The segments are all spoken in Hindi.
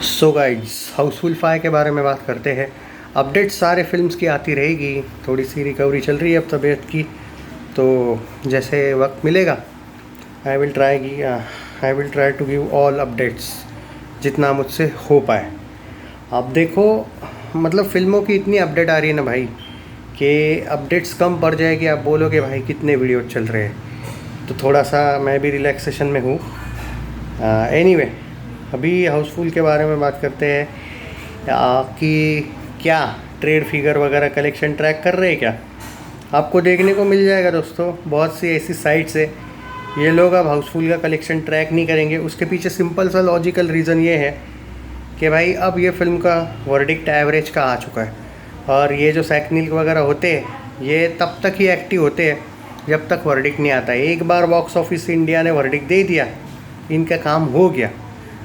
सो गाइड्स, हाउसफुल 5 के बारे में बात करते हैं। अपडेट सारे फिल्म्स की आती रहेगी। थोड़ी सी रिकवरी चल रही है अब तबीयत की, तो जैसे वक्त मिलेगा I will try to give all updates जितना मुझसे हो पाए। आप देखो, मतलब फ़िल्मों की इतनी अपडेट आ रही है ना भाई, कि अपडेट्स कम पड़ जाएगी। आप बोलोगे भाई कितने वीडियो चल रहे हैं, तो थोड़ा सा मैं भी रिलैक्सेशन में हूँ। एनीवे, अभी हाउसफुल के बारे में बात करते हैं कि क्या ट्रेड फिगर वगैरह कलेक्शन ट्रैक कर रहे हैं क्या। आपको देखने को मिल जाएगा दोस्तों, बहुत सी ऐसी साइट्स है। ये लोग अब हाउसफुल का कलेक्शन ट्रैक नहीं करेंगे। उसके पीछे सिंपल सा लॉजिकल रीज़न ये है कि भाई अब ये फिल्म का वर्डिक्ट एवरेज का आ चुका है, और ये जो सैकनिल वगैरह होते हैं ये तब तक ही एक्टिव होते हैं जब तक वर्डिक्ट नहीं आता है। एक बार बॉक्स ऑफिस इंडिया ने वर्डिक्ट दे दिया, इनका काम हो गया।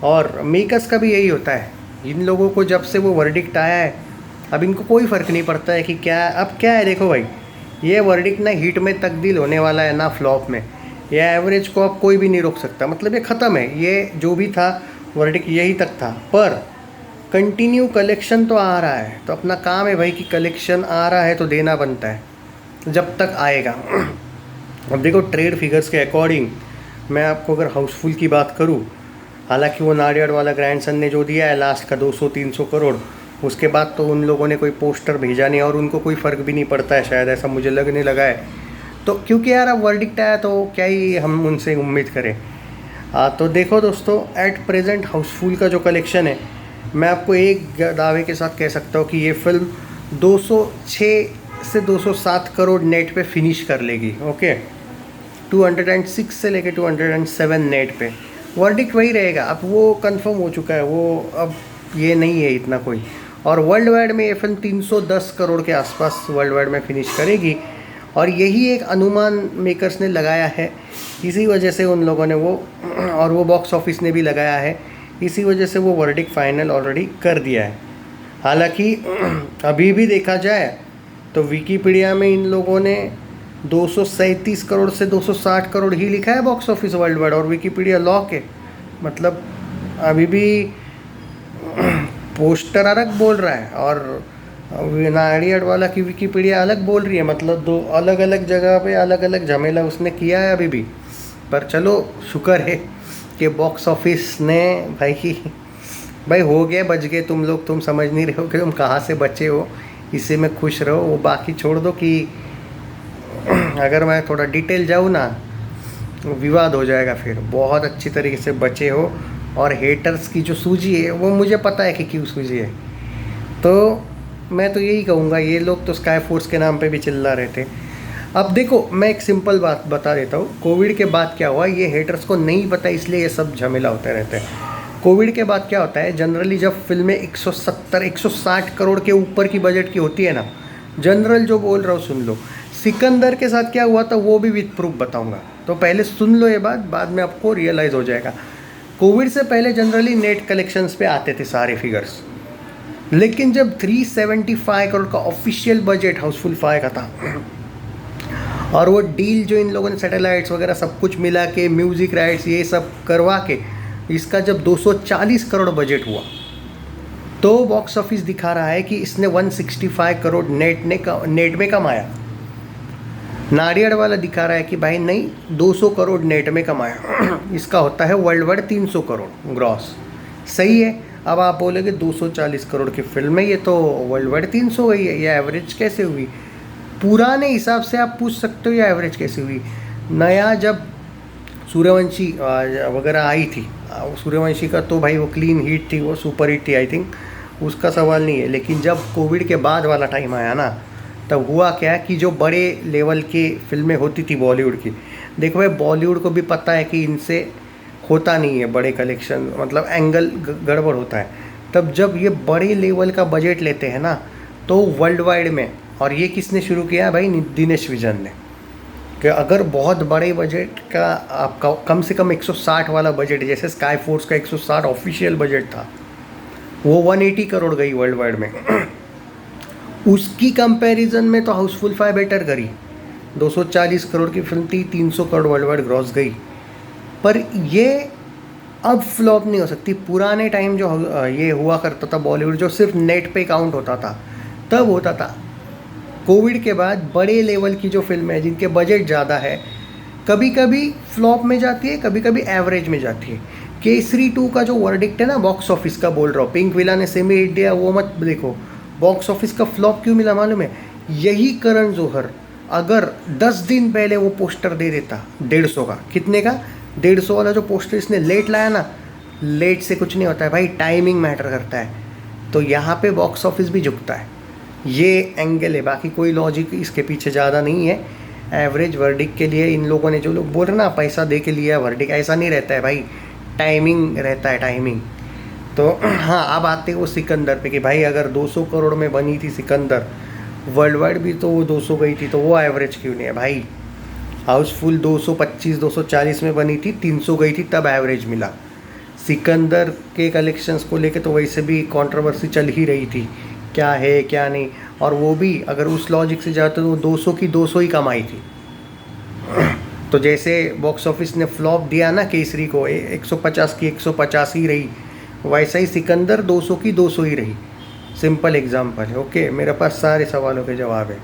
और मेकर्स का भी यही होता है। इन लोगों को जब से वो वर्डिक्ट आया है, अब इनको कोई फ़र्क नहीं पड़ता है कि क्या अब क्या है। देखो भाई, ये वर्डिक्ट ना हिट में तब्दील होने वाला है ना फ्लॉप में। ये एवरेज को अब कोई भी नहीं रोक सकता। मतलब ये ख़त्म है, ये जो भी था वर्डिक्ट यही तक था। पर कंटिन्यू कलेक्शन तो आ रहा है, तो अपना काम है भाई कि कलेक्शन आ रहा है तो देना बनता है जब तक आएगा। अब देखो, ट्रेड फिगर्स के अकॉर्डिंग मैं आपको अगर हाउसफुल की बात करूँ, हालांकि वो नाडियाड वाला ग्रैंडसन ने जो दिया है लास्ट का 200-300 करोड़, उसके बाद तो उन लोगों ने कोई पोस्टर भेजा नहीं, और उनको कोई फ़र्क भी नहीं पड़ता है शायद, ऐसा मुझे लगने लगा है। तो क्योंकि यार अब वर्डिक्ट आया तो क्या ही हम उनसे उम्मीद करें। तो देखो दोस्तों, एट प्रेजेंट हाउसफुल का जो कलेक्शन है, मैं आपको एक दावे के साथ कह सकता हूँ कि ये फिल्म 206 से 207 करोड़ नेट पे फिनिश कर लेगी। ओके, 206 से लेके 207 नेट पे वर्डिक्ट वही रहेगा। अब वो कंफर्म हो चुका है, वो अब ये नहीं है इतना कोई। और वर्ल्ड वाइड में ये फिल्म 310 करोड़ के आसपास वर्ल्ड वाइड में फिनिश करेगी, और यही एक अनुमान मेकर्स ने लगाया है। इसी वजह से उन लोगों ने वो, और वो बॉक्स ऑफिस ने भी लगाया है, इसी वजह से वो वर्डिक्ट फाइनल ऑलरेडी कर दिया है। हालांकि अभी भी देखा जाए तो विकीपीडिया में इन लोगों ने 237 करोड़ से 260 करोड़ ही लिखा है बॉक्स ऑफिस वर्ल्ड वाइड, और विकीपीडिया लॉक है। मतलब अभी भी पोस्टर अलग बोल रहा है और नाडियाड वाला की विकीपीडिया अलग बोल रही है। मतलब दो अलग अलग जगह पे अलग अलग झमेला उसने किया है अभी भी। पर चलो, शुक्र है कि बॉक्स ऑफिस ने भाई हो गया, बच गए तुम लोग। तुम समझ नहीं रहे हो कि तुम कहाँ से बचे हो, इसी में खुश रहो। वो बाकी छोड़ दो कि अगर मैं थोड़ा डिटेल जाऊँ ना, विवाद हो जाएगा। फिर बहुत अच्छी तरीके से बचे हो, और हेटर्स की जो सूजी है वो मुझे पता है कि क्यों सूजी है। तो मैं तो यही कहूँगा, ये लोग तो स्काई फोर्स के नाम पे भी चिल्ला रहे थे। अब देखो, मैं एक सिंपल बात बता देता हूँ। कोविड के बाद क्या हुआ, ये हेटर्स को नहीं पता, इसलिए ये सब झमेला होते रहते हैं। कोविड के बाद क्या होता है, जनरली जब फिल्में 170-160 करोड़ के ऊपर की बजट की होती है ना, जनरल जो बोल रहा हूँ सुन लो। सिकंदर के साथ क्या हुआ था वो भी विद प्रूफ बताऊंगा, तो पहले सुन लो ये बात, बाद में आपको रियलाइज़ हो जाएगा। कोविड से पहले जनरली नेट कलेक्शंस पे आते थे सारे फिगर्स, लेकिन जब 375 करोड़ का ऑफिशियल बजट हाउसफुल 5 का था, और वो डील जो इन लोगों ने सैटेलाइट्स वगैरह सब कुछ मिला के, म्यूज़िक राइट्स ये सब करवा के, इसका जब 240 करोड़ बजट हुआ, तो बॉक्स ऑफिस दिखा रहा है कि इसने 165 करोड़ नेट में कमाया। नाडियाड वाला दिखा रहा है कि भाई नहीं, 200 करोड़ नेट में कमाया। इसका होता है वर्ल्ड वाइड 300 करोड़ ग्रॉस। सही है। अब आप बोलोगे 240 करोड़ की फिल्म है, ये तो वर्ल्ड वाइड 300 गई है, ये एवरेज कैसे हुई? पुराने हिसाब से आप पूछ सकते हो ये एवरेज कैसे हुई। नया जब सूर्यवंशी वगैरह आई थी, सूर्यवंशी का तो भाई वो क्लीन हिट थी, वो सुपर हिट थी, आई थिंक उसका सवाल नहीं है। लेकिन जब कोविड के बाद वाला टाइम आया ना, तब हुआ क्या कि जो बड़े लेवल की फिल्में होती थी बॉलीवुड की, देखो भाई बॉलीवुड को भी पता है कि इनसे होता नहीं है बड़े कलेक्शन, मतलब एंगल गड़बड़ होता है। तब जब ये बड़े लेवल का बजट लेते हैं ना, तो वर्ल्ड वाइड में, और ये किसने शुरू किया है भाई, दिनेश विजन ने, कि अगर बहुत बड़े बजट का आपका कम से कम 160 वाला बजट, जैसे स्काई फोर्स का 160 ऑफिशियल बजट था, वो 180 करोड़ गई वर्ल्ड वाइड में। उसकी कंपैरिजन में तो हाउसफुल 5 बेटर करी, 240 करोड़ की फिल्म थी, 300 करोड़ वर्ल्ड वाइड ग्रॉस गई। पर ये अब फ्लॉप नहीं हो सकती। पुराने टाइम जो ये हुआ करता था बॉलीवुड, जो सिर्फ नेट पे काउंट होता था, तब होता था। कोविड के बाद बड़े लेवल की जो फिल्म है जिनके बजट ज़्यादा है, कभी कभी फ्लॉप में जाती है, कभी कभी एवरेज में जाती है। केसरी 2 का जो वर्डिक्ट है ना बॉक्स ऑफिस का, बोल रहा हूँ, पिंक विला ने सेमी हिट दिया वो मत देखो। बॉक्स ऑफिस का फ्लॉप क्यों मिला मालूम है? यही करण जौहर अगर 10 दिन पहले वो पोस्टर दे देता 150 का, कितने का? 150 वाला जो पोस्टर इसने लेट लाया ना, लेट से कुछ नहीं होता है भाई, टाइमिंग मैटर करता है। तो यहाँ पे बॉक्स ऑफिस भी झुकता है, ये एंगल है, बाकी कोई लॉजिक इसके पीछे ज़्यादा नहीं है। एवरेज वर्डिक के लिए इन लोगों ने, जो लोग बोल रहे ना पैसा दे के लिया वर्डिक, ऐसा नहीं रहता है भाई, टाइमिंग रहता है, टाइमिंग। तो हाँ, अब आते हैं वो सिकंदर पे कि भाई अगर 200 करोड़ में बनी थी सिकंदर, वर्ल्ड वाइड भी तो वो 200 गई थी, तो वो एवरेज क्यों नहीं है भाई? हाउसफुल 225 240 में बनी थी, 300 गई थी, तब एवरेज मिला। सिकंदर के कलेक्शंस को लेके तो वैसे भी कंट्रोवर्सी चल ही रही थी, क्या है क्या नहीं, और वो भी अगर उस लॉजिक से जाते तो वो 200 की 200 ही कमाई थी। तो जैसे बॉक्स ऑफिस ने फ्लॉप दिया ना केसरी को, 150 की 150 ही रही, वैसा ही सिकंदर 200 की 200 ही रही। सिंपल एग्जांपल है। ओके, मेरे पास सारे सवालों के जवाब है,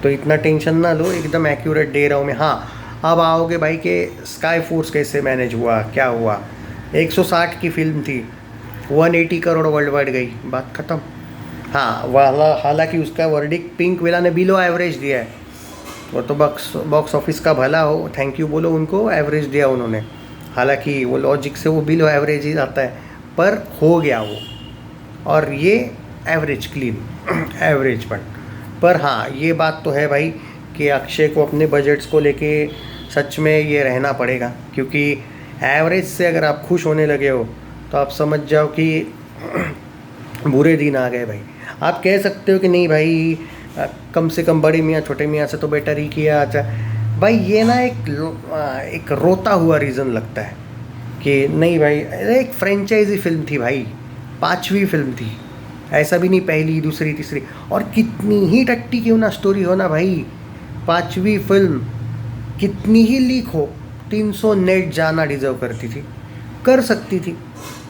तो इतना टेंशन ना लो, एकदम एक्यूरेट दे रहा हूँ मैं। हाँ, अब आओगे भाई कि स्काई फोर्स कैसे मैनेज हुआ, क्या हुआ? 160 की फिल्म थी, 180 करोड़ वर्ल्ड वाइड गई, बात ख़त्म। हाँ, वाला हालांकि उसका वर्डिक पिंक विला ने बिलो एवरेज दिया है, वो तो बॉक्स ऑफिस का भला हो, थैंक यू बोलो उनको, एवरेज दिया उन्होंने। हालांकि वो लॉजिक से वो बिलो एवरेज ही आता है, पर हो गया वो, और ये एवरेज क्लीन एवरेज पर हाँ, ये बात तो है भाई कि अक्षय को अपने बजट्स को लेके सच में ये रहना पड़ेगा, क्योंकि एवरेज से अगर आप खुश होने लगे हो तो आप समझ जाओ कि बुरे दिन आ गए भाई। आप कह सकते हो कि नहीं भाई, कम से कम बड़े मियाँ छोटे मियाँ से तो बेटर ही किया। अच्छा भाई, ये ना एक रोता हुआ रीज़न लगता है कि नहीं भाई, अरे एक फ्रेंचाइजी फिल्म थी भाई, 5वीं फिल्म थी, ऐसा भी नहीं पहली दूसरी तीसरी, और कितनी ही टट्टी क्यों ना स्टोरी हो ना भाई, 5वीं फिल्म कितनी ही लीक हो, 300 नेट जाना डिज़र्व करती थी, कर सकती थी,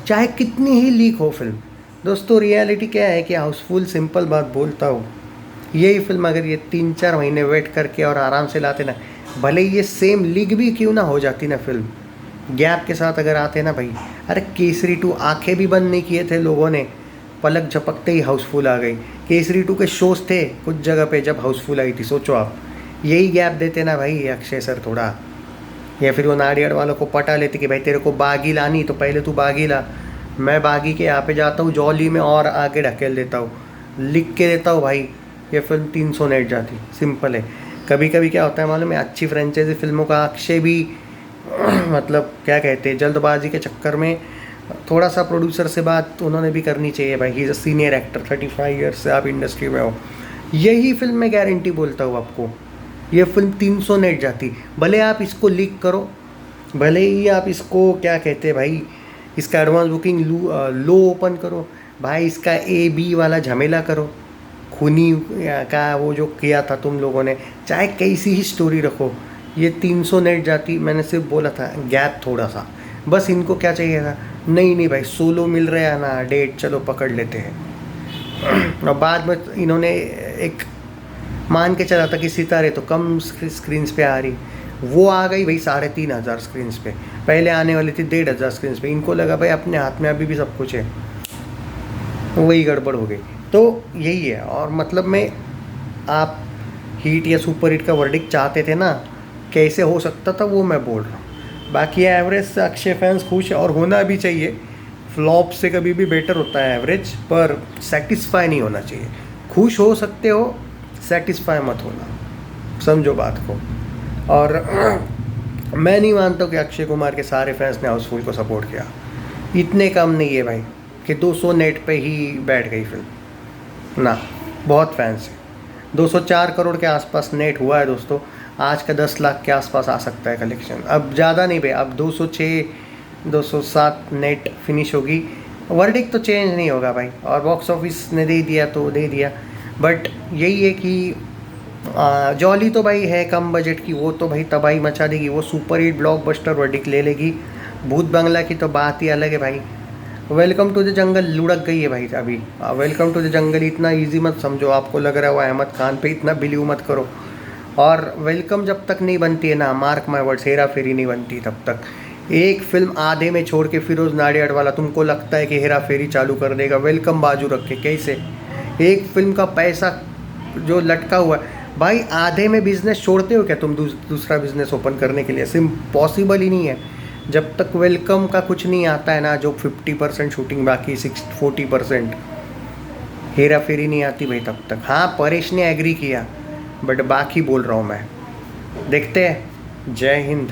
चाहे कितनी ही लीक हो फिल्म। दोस्तों रियलिटी क्या है कि हाउसफुल, सिंपल बात बोलता हूँ, यही फिल्म अगर ये 3-4 महीने वेट करके और आराम से लाते ना, भले ये सेम लीक भी क्यों ना हो जाती ना फिल्म, गैप के साथ अगर आते ना भाई, अरे केसरी 2 आंखें भी बंद नहीं किए थे लोगों ने, पलक झपकते ही हाउसफुल आ गई। केसरी 2 के शोज थे कुछ जगह पे जब हाउसफुल आई थी, सोचो आप, यही गैप देते ना भाई अक्षय सर थोड़ा, या फिर वो नाडियाड वालों को पटा लेते कि भाई तेरे को बागी लानी तो पहले तू बागी ला, मैं बागी के यहाँ पे जाता हूँ जॉली में और आगे ढकेल देता हूँ, लिख के देता हूँ भाई, ये फिल्म 300 नेट जाती, सिंपल है। कभी कभी क्या होता है मालूम है, अच्छी फ्रेंचाइजी फिल्मों का अक्षय भी मतलब क्या कहते हैं, जल्दबाजी के चक्कर में थोड़ा सा प्रोड्यूसर से बात उन्होंने भी करनी चाहिए भाई, he is a senior actor, 35 years से आप इंडस्ट्री में हो। यही फिल्म मैं गारंटी बोलता हूँ आपको, ये फिल्म 300 नेट जाती, भले आप इसको लीक करो, भले ही आप इसको क्या कहते हैं भाई, इसका एडवांस बुकिंग लो ओपन करो भाई, इसका AB वाला झमेला करो, खूनी का वो जो किया था तुम लोगों ने, चाहे कैसी ही स्टोरी रखो, ये 300 नेट जाती। मैंने सिर्फ बोला था गैप थोड़ा सा, बस इनको क्या चाहिए था, नहीं भाई सोलो मिल रहा है ना डेट, चलो पकड़ लेते हैं। और बाद में इन्होंने एक मान के चला था कि सितारे तो कम स्क्रीन्स पे आ रही, वो आ गई भाई 3500 स्क्रीन्स पे, पहले आने वाली थी 1500 स्क्रीन्स पे, इनको लगा भाई अपने हाथ में अभी भी सब कुछ है, वही गड़बड़ हो गई। तो यही है, और मतलब में आप हिट या सुपर हिट का वर्डिक्ट चाहते थे ना, कैसे हो सकता था वो मैं बोल रहा हूँ। बाकी एवरेज से अक्षय फैंस खुश है, और होना भी चाहिए, फ्लॉप से कभी भी बेटर होता है एवरेज, पर सेटिस्फाई नहीं होना चाहिए। खुश हो सकते हो, सेटिस्फाई मत होना, समझो बात को। और मैं नहीं मानता कि अक्षय कुमार के सारे फैंस ने हाउसफुल को सपोर्ट किया, इतने कम नहीं है भाई कि 200 नेट पे ही बैठ गई फिल्म ना, बहुत फैंस है। 204 करोड़ के आसपास नेट हुआ है दोस्तों, आज का 10 लाख के आसपास आ सकता है कलेक्शन, अब ज़्यादा नहीं भाई, अब 206 207 नेट फिनिश होगी, वर्डिक्ट तो चेंज नहीं होगा भाई, और बॉक्स ऑफिस ने दे दिया तो दे दिया। बट यही है कि जॉली तो भाई है कम बजट की, वो तो भाई तबाही मचा देगी, वो सुपर हिट ब्लॉकबस्टर वर्डिक्ट ले लेगी, भूत बंगला की तो बात ही अलग है भाई। वेलकम टू द जंगल लुढ़क गई है भाई अभी। वेलकम टू द जंगल इतना इजी मत समझो, आपको लग रहा है वो अहमद खान पे, इतना बिलीव मत करो। और वेलकम जब तक नहीं बनती है ना, मार्क माय वर्ड्स, हेरा फेरी नहीं बनती तब तक। एक फिल्म आधे में छोड़ के फिरोज नाडियाड वाला तुमको लगता है कि हेरा फेरी चालू कर देगा, वेलकम बाजू रख के कैसे? एक फिल्म का पैसा जो लटका हुआ है भाई, आधे में बिजनेस छोड़ते हो क्या तुम दूसरा बिजनेस ओपन करने के लिए? सिम पॉसिबल ही नहीं है। जब तक वेलकम का कुछ नहीं आता है ना, जो 50% शूटिंग बाकी 40%, हेरा फेरी नहीं आती भाई तब तक। हाँ, परेश ने एग्री किया, बट बाकी बोल रहा हूँ मैं। देखते हैं। जय हिंद।